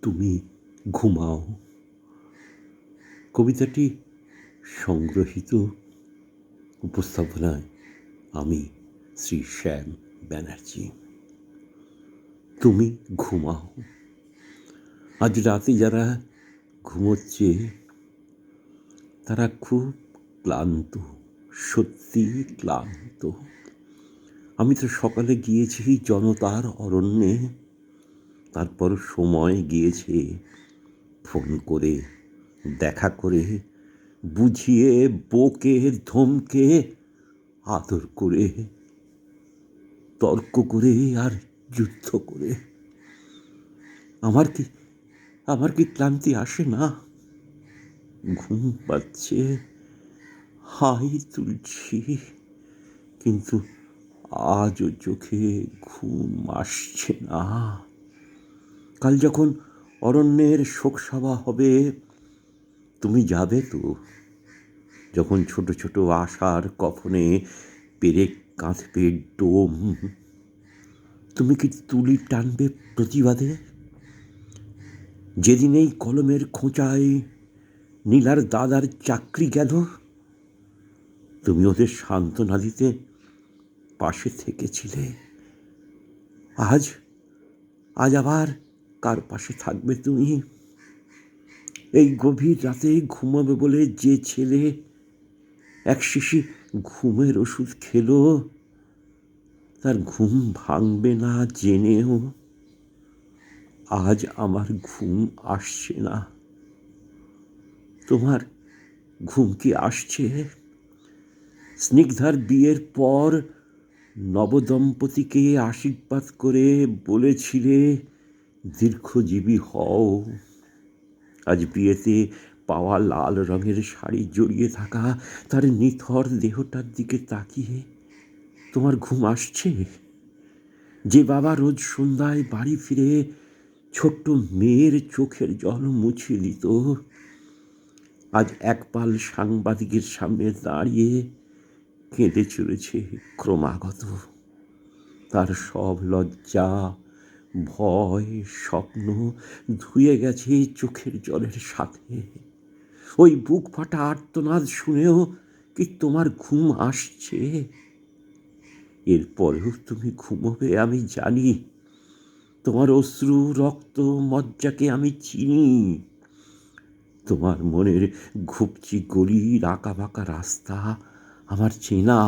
তুমি ঘুমাও কবিতাটি সংগ্রহীত উপস্থাপনায় আমি শ্রী শ্যাম ব্যানার্জি। তুমি ঘুমাও। আজ রাতে যারা ঘুমোচ্ছে তারা খুব ক্লান্ত, সত্যি ক্লান্ত। আমি তো সকালে গিয়েছি জনতার অরণ্যে, তারপর সময় গিয়েছে ফোন করে, দেখা করে, বুঝিয়ে, বকে, ধমকে, আদর করে, তর্ক করে আর যুদ্ধ করে। আমার কি ক্লান্তি আসে না? ঘুম পাচ্ছে, হাই তুলছি, কিন্তু আজও চোখে ঘুম আসছে না। কাল যখন অরণ্যের শোকসভা হবে, তুমি যাবে তো? যখন ছোট ছোট আশার কফনে পেরেক কাঁধবে ডোম, তুমি কি তুলি টানবে প্রতিবাদে? যেদিন এই কলমের খোঁচায় নীলার দাদার চাকরি গেল, তুমি ওদের সান্ত্বনা দিতে পাশে থেকেছিলে। আজ আবার কার পাশে থাকবে তুমি? এই গভীর রাতে ঘুমাবে বলে যে ছেলে এক শিশি ঘুমের ওষুধ খেলো, তার ঘুম ভাঙবে না জেনেও আজ আমার ঘুম আসছে না। তোমার ঘুম কি আসছে? স্নিগ্ধার বিয়ের পর নবদম্পতিকে আশীর্বাদ করে বলেছিলে দীর্ঘজীবী হও। আজ বিয়েতে পাওয়া লাল রঙের শাড়ি জড়িয়ে থাকা তার নিথর দেহটার দিকে তাকিয়ে তোমার ঘুম আসছে? যে বাবা রোজ সন্ধ্যায় বাড়ি ফিরে ছোট্ট মেয়ের চোখের জল মুছে দিত, আজ একপাল সাংবাদিকের সামনে দাঁড়িয়ে কেঁদে চলেছে ক্রমাগত। তার সব লজ্জা, ভয়, স্বপ্ন ধুয়ে গেছে চোখের জলের সাথে। ওই বুক ফাটা আর্তনাদ শুনেও কি তোমার ঘুম আসছে? এরপরেও তুমি ঘুমোবে আমি জানি। তোমার অশ্রু, রক্ত, মজ্জাকে আমি চিনি। তোমার মনের ঘুপচি গলির আঁকা বাঁকা রাস্তা আমার চেনা।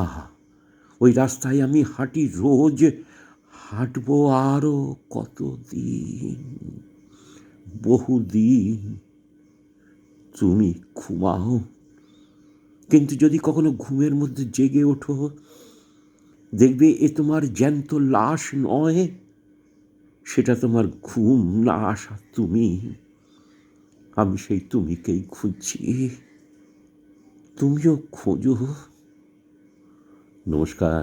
ওই রাস্তায় আমি হাঁটি রোজ, হাঁটবো আরো কতদিন, বহুদিন। তুমি ঘুমাও, কিন্তু যদি কখনো ঘুমের মধ্যে জেগে ওঠো, দেখবে এ তোমার জ্যান্ত লাশ নয়, সেটা তোমার ঘুম না আসা তুমি। আমি সেই তুমিকেই খুঁজছি, তুমিও খোঁজো। নমস্কার।